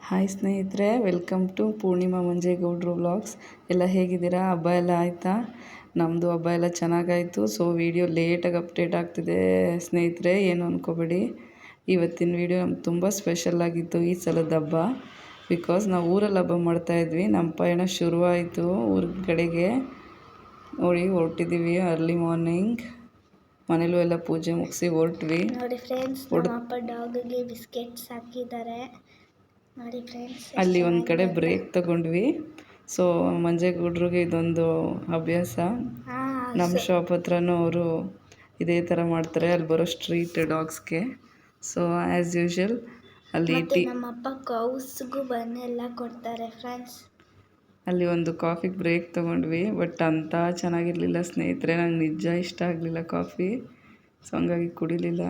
Hi ಸ್ನೇಹಿತರೆ, welcome to Purnima ಮಂಜೇಗೌಡರು vlogs. ಎಲ್ಲ ಹೇಗಿದ್ದೀರಾ? ಹಬ್ಬ ಎಲ್ಲ ಆಯಿತಾ? ನಮ್ಮದು ಹಬ್ಬ ಎಲ್ಲ ಚೆನ್ನಾಗಾಯಿತು. ಸೊ ವಿಡಿಯೋ ಲೇಟಾಗಿ ಅಪ್ಡೇಟ್ ಆಗ್ತಿದೆ ಸ್ನೇಹಿತರೆ, ಏನು ಅಂದ್ಕೋಬೇಡಿ. ಇವತ್ತಿನ ವಿಡಿಯೋ ನಮ್ಗೆ ತುಂಬ ಸ್ಪೆಷಲ್ ಆಗಿತ್ತು ಈ ಸಲದ ಹಬ್ಬ. ಬಿಕಾಸ್ ನಾವು ಊರಲ್ಲಿ ಹಬ್ಬ ಮಾಡ್ತಾಯಿದ್ವಿ. ನಮ್ಮ ಪಯಣ ಶುರುವಾಯಿತು ಊರ ಕಡೆಗೆ. ನೋಡಿ ಹೊರಟಿದ್ದೀವಿ ಅರ್ಲಿ ಮಾರ್ನಿಂಗ್. ಮನೇಲೂ ಎಲ್ಲ ಪೂಜೆ ಮುಗಿಸಿ ಹೊರಟ್ವಿ. ನೋಡಿ ಫ್ರೆಂಡ್ಸ್, ನಮ್ಮ ಅಪ್ಪ ಡಾಗಿಗೆ ಬಿಸ್ಕೆಟ್ಸ್ ಹಾಕಿದ್ದಾರೆ. ನೋಡಿ ಫ್ರೆಂಡ್ಸ್, ಅಲ್ಲಿ ಒಂದು ಕಡೆ ಬ್ರೇಕ್ ತಗೊಂಡ್ವಿ. ಸೊ ಮಂಜೇಗೌಡ್ರಿಗೆ ಇದೊಂದು ಅಭ್ಯಾಸ. ನಮ್ಮ ಶಾಪ್ ಹತ್ರನೂ ಅವರು ಇದೇ ಥರ ಮಾಡ್ತಾರೆ, ಅಲ್ಲಿ ಬರೋ ಸ್ಟ್ರೀಟ್ ಡಾಗ್ಸ್ಗೆ. ಸೊ ಆ್ಯಸ್ ಯೂಶ್ವಲ್ ಅಲ್ಲಿ ನಮ್ಮಪ್ಪ ಕೌಸ್ಗೂ ಬನ್ನೆಲ್ಲ ಕೊಡ್ತಾರೆ ಫ್ರೆಂಡ್ಸ್. ಅಲ್ಲಿ ಒಂದು ಕಾಫಿಗೆ ಬ್ರೇಕ್ ತೊಗೊಂಡ್ವಿ. ಬಟ್ ಅಂಥ ಚೆನ್ನಾಗಿರಲಿಲ್ಲ ಸ್ನೇಹಿತರೆ, ನಂಗೆ ನಿಜ ಇಷ್ಟ ಆಗಲಿಲ್ಲ ಕಾಫಿ. ಸೊ ಹಂಗಾಗಿ ಕುಡಿಲಿಲ್ಲ.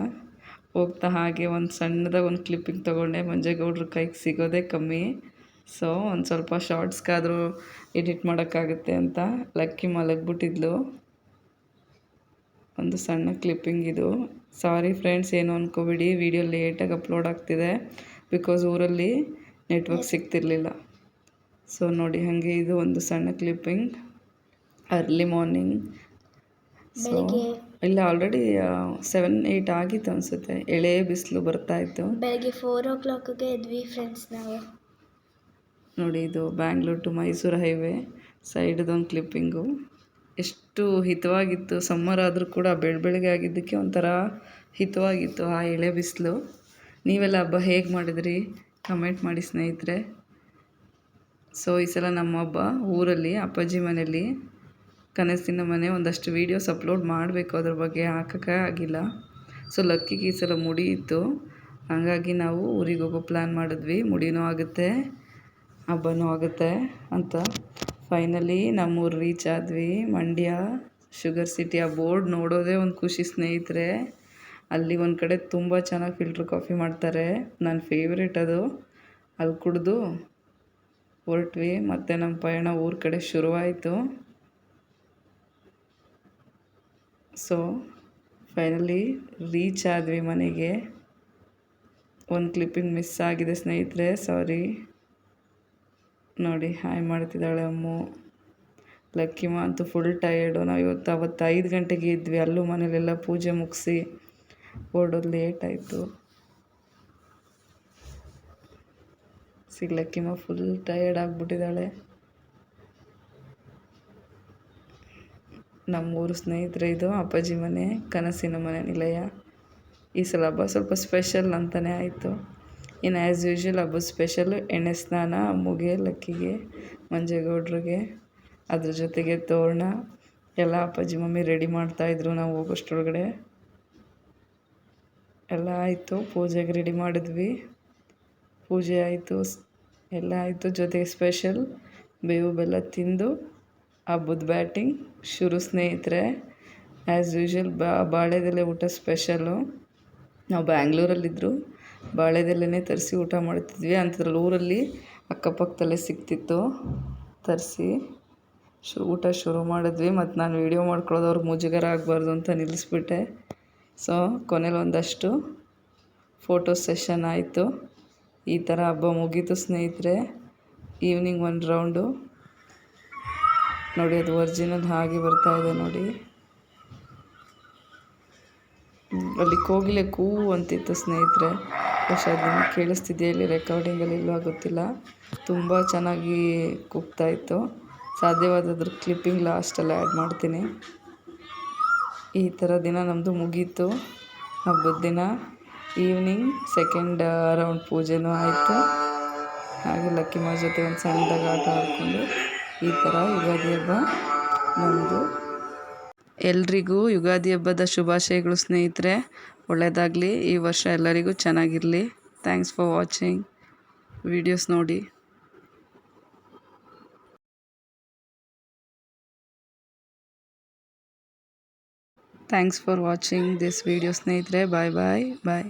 ಹೋಗ್ತಾ ಹಾಗೆ ಒಂದು ಸಣ್ಣದಾಗಿ ಒಂದು ಕ್ಲಿಪ್ಪಿಂಗ್ ತೊಗೊಂಡೆ. ಮಂಜೇಗೌಡ್ರ ಕೈಗೆ ಸಿಗೋದೇ ಕಮ್ಮಿ. ಸೊ ಒಂದು ಸ್ವಲ್ಪ ಶಾರ್ಟ್ಸ್ಗಾದರೂ ಎಡಿಟ್ ಮಾಡೋಕ್ಕಾಗುತ್ತೆ ಅಂತ ಲಕ್ಕಿ ಮಲಗಿಬಿಟ್ಟಿದ್ಲು. ಒಂದು ಸಣ್ಣ ಕ್ಲಿಪ್ಪಿಂಗ್ ಇದು. ಸಾರಿ ಫ್ರೆಂಡ್ಸ್, ಏನು ಅಂದ್ಕೋಬೇಡಿ, ವಿಡಿಯೋ ಲೇಟಾಗಿ ಅಪ್ಲೋಡ್ ಆಗ್ತಿದೆ. ಬಿಕಾಸ್ ಊರಲ್ಲಿ ನೆಟ್ವರ್ಕ್ ಸಿಗ್ತಿರ್ಲಿಲ್ಲ. ಸೊ ನೋಡಿ, ಹಾಗೆ ಇದು ಒಂದು ಸಣ್ಣ ಕ್ಲಿಪ್ಪಿಂಗ್ ಅರ್ಲಿ ಮಾರ್ನಿಂಗ್. ಸೊ ಇಲ್ಲ, ಆಲ್ರೆಡಿ 7-8 ಆಗಿತ್ತು ಅನಿಸುತ್ತೆ. ಎಳೆ ಬಿಸಿಲು ಬರ್ತಾಯಿತ್ತು. ಬೆಳಗ್ಗೆ 4 o'clockಗೆ ಎದ್ವಿ ಫ್ರೆಂಡ್ಸ್ ನಾವು. ನೋಡಿ, ಇದು ಬ್ಯಾಂಗ್ಳೂರ್ ಟು ಮೈಸೂರು ಹೈವೇ ಸೈಡ್ದೊಂದು ಕ್ಲಿಪ್ಪಿಂಗು. ಎಷ್ಟು ಹಿತವಾಗಿತ್ತು. ಸಮ್ಮರ್ ಆದರೂ ಕೂಡ ಬೆಳಗ್ಗೆ ಆಗಿದ್ದಕ್ಕೆ ಒಂಥರ ಹಿತವಾಗಿತ್ತು ಆ ಎಳೆ ಬಿಸಿಲು. ನೀವೆಲ್ಲ ಹಬ್ಬ ಹೇಗೆ ಮಾಡಿದ್ರಿ ಕಮೆಂಟ್ ಮಾಡಿ ಸ್ನೇಹಿತರೆ. ಸೊ ಈ ಸಲ ನಮ್ಮ ಹಬ್ಬ ಊರಲ್ಲಿ ಅಪ್ಪಾಜಿ ಮನೇಲಿ, ಕನಸಿನ ಮನೆ. ಒಂದಷ್ಟು ವೀಡಿಯೋಸ್ ಅಪ್ಲೋಡ್ ಮಾಡಬೇಕು, ಅದ್ರ ಬಗ್ಗೆ ಹಾಕೋಕ್ಕೆ ಆಗಿಲ್ಲ. ಸೊ ಲಕ್ಕಿಗೆ ಈ ಸಲ ಮುಡಿ ಇತ್ತು, ಹಾಗಾಗಿ ನಾವು ಊರಿಗೆ ಹೋಗೋ ಪ್ಲ್ಯಾನ್ ಮಾಡಿದ್ವಿ. ಮುಡಿನೂ ಆಗುತ್ತೆ, ಹಬ್ಬನೂ ಆಗುತ್ತೆ ಅಂತ. ಫೈನಲಿ ನಮ್ಮೂರು ರೀಚ್ ಆದ್ವಿ. Mandya sugar city. ಆ ಬೋರ್ಡ್ ನೋಡೋದೇ ಒಂದು ಖುಷಿ ಸ್ನೇಹಿತರೆ. ಅಲ್ಲಿ ಒಂದು ಕಡೆ ತುಂಬ ಚೆನ್ನಾಗಿ ಫಿಲ್ಟ್ರ್ ಕಾಫಿ ಮಾಡ್ತಾರೆ, ನನ್ನ ಫೇವ್ರೇಟ್ ಅದು. ಅಲ್ಲಿ ಕುಡಿದು ಹೊರಟ್ವಿ. ಮತ್ತು ನಮ್ಮ ಪಯಣ ಊರ ಕಡೆ ಶುರುವಾಯಿತು. ಸೊ ಫೈನಲಿ ರೀಚ್ ಆದ್ವಿ ಮನೆಗೆ. ಒಂದು ಕ್ಲಿಪ್ಪಿಂಗ್ ಮಿಸ್ ಆಗಿದೆ ಸ್ನೇಹಿತರೆ, ಸಾರಿ. ನೋಡಿ, ಹಾಯ್ ಮಾಡ್ತಿದ್ದಾಳೆ ಅಮ್ಮು. ಲಕ್ಕಿಮ ಅಂತೂ ಫುಲ್ ಟಯರ್ಡು. ನಾವು ಅವತ್ತು 5 ಗಂಟೆಗೆ ಇದ್ವಿ. ಅಲ್ಲೂ ಮನೇಲೆಲ್ಲ ಪೂಜೆ ಮುಗಿಸಿ ಹೊರಡೋದು ಲೇಟ್ ಆಯಿತು. ಲಕ್ಕಿಮ ಫುಲ್ ಟಯರ್ಡ್ ಆಗಿಬಿಟ್ಟಿದ್ದಾಳೆ. ನಮ್ಮೂರು ಸ್ನೇಹಿತರೆ, ಇದು ಅಪ್ಪಾಜಿ ಮನೆ, ಕನಸಿನ ಮನೆ ನಿಲಯ. ಈ ಸಲ ಹಬ್ಬ ಸ್ವಲ್ಪ ಸ್ಪೆಷಲ್ ಅಂತಲೇ ಆಯಿತು. ಇನ್ನು ಆ್ಯಸ್ ಯೂಶ್ವಲ್ ಹಬ್ಬದ ಸ್ಪೆಷಲ್ಲು ಎಣ್ಣೆ ಸ್ನಾನ ಅಮ್ಮಗೆ, ಲಕ್ಕಿಗೆ, ಮಂಜೇಗೌಡ್ರಿಗೆ. ಅದ್ರ ಜೊತೆಗೆ ತೋರಣ ಎಲ್ಲ ಅಪ್ಪಾಜಿ ಮಮ್ಮಿ ರೆಡಿ ಮಾಡ್ತಾಯಿದ್ರು. ನಾವು ಹೋಗೋಷ್ಟ್ರೊಳಗಡೆ ಎಲ್ಲ ಆಯಿತು. ಪೂಜೆಗೆ ರೆಡಿ ಮಾಡಿದ್ವಿ. ಪೂಜೆ ಆಯಿತು, ಎಲ್ಲ ಆಯಿತು. ಜೊತೆಗೆ ಸ್ಪೆಷಲ್ ಬೇವು ಬೆಲ್ಲ ತಿಂದು ಹಬ್ಬದ ಬ್ಯಾಟಿಂಗ್ ಶುರು ಸ್ನೇಹಿತರೆ. ಆ್ಯಸ್ ಯೂಶ್ವಲ್ ಬಾಳೆದೆಲೆ ಊಟ ಸ್ಪೆಷಲ್ಲು. ನಾವು ಬ್ಯಾಂಗ್ಳೂರಲ್ಲಿದ್ದರು ಬಾಳೆದೆಲೆನೇ ತರಿಸಿ ಊಟ ಮಾಡ್ತಿದ್ವಿ. ಅಂಥದ್ರಲ್ಲಿ ಊರಲ್ಲಿ ಅಕ್ಕಪಕ್ಕದಲ್ಲೇ ಸಿಗ್ತಿತ್ತು, ತರಿಸಿ ಊಟ ಶುರು ಮಾಡಿದ್ವಿ. ಮತ್ತು ನಾನು ವೀಡಿಯೋ ಮಾಡ್ಕೊಳ್ಳೋದು ಅವ್ರಿಗೆ ಮುಜುಗರ ಆಗಬಾರ್ದು ಅಂತ ನಿಲ್ಲಿಸ್ಬಿಟ್ಟೆ. ಸೊ ಕೊನೆಯಲ್ಲಿ ಒಂದಷ್ಟು ಫೋಟೋ ಸೆಷನ್ ಆಯಿತು. ಈ ಥರ ಹಬ್ಬ ಮುಗೀತು ಸ್ನೇಹಿತರೆ. ಈವ್ನಿಂಗ್ ಒಂದು ರೌಂಡು ನೋಡಿ, ಅದು ಒರಿಜಿನಲ್ ಹಾಗೆ ಬರ್ತಾಯಿದೆ ನೋಡಿ. ಅಲ್ಲಿ ಕೋಗಿಲೆ ಕೂವು ಅಂತಿತ್ತು ಸ್ನೇಹಿತರೆ. പക്ഷೇ ಅದನ್ನು ಕೇಳಿಸ್ತಿದೆಯಾ ಇಲ್ಲಿ ರೆಕಾರ್ಡಿಂಗಲ್ಲಿ ಇಲ್ಲೋ ಗೊತ್ತಿಲ್ಲ. ತುಂಬ ಚೆನ್ನಾಗಿ ಕೂಗ್ತಾಯಿತ್ತು. ಸಾಧ್ಯವಾದದ್ರ ಕ್ಲಿಪ್ಪಿಂಗ್ ಲಾಸ್ಟಲ್ಲಿ ಆ್ಯಡ್ ಮಾಡ್ತೀನಿ. ಈ ಥರ ದಿನ ನಮ್ಮದು ಮುಗೀತು, ಹಬ್ಬದ ದಿನ. ಈವ್ನಿಂಗ್ ಸೆಕೆಂಡ್ ರೌಂಡ್ ಪೂಜೆನೂ ಆಯಿತು. ಹಾಗೆ ಲಕ್ಕಿಮ ಜೊತೆ ಒಂದು ಸಣ್ಣದಾಗಿ ಆಟ ಆಡಿಕೊಂಡು ಈ ಥರ ಯುಗಾದಿ ಹಬ್ಬ ನಮ್ಮದು. ಎಲ್ರಿಗೂ ಯುಗಾದಿ ಹಬ್ಬದ ಶುಭಾಶಯಗಳು ಸ್ನೇಹಿತರೆ. ಒಳ್ಳೆಯದಾಗಲಿ, ಈ ವರ್ಷ ಎಲ್ಲರಿಗೂ ಚೆನ್ನಾಗಿರಲಿ. Thanks for watching. ವೀಡಿಯೋಸ್ ನೋಡಿ. Thanks for watching this video ಸ್ನೇಹಿತರೆ. ಬಾಯ್ ಬಾಯ್ ಬಾಯ್.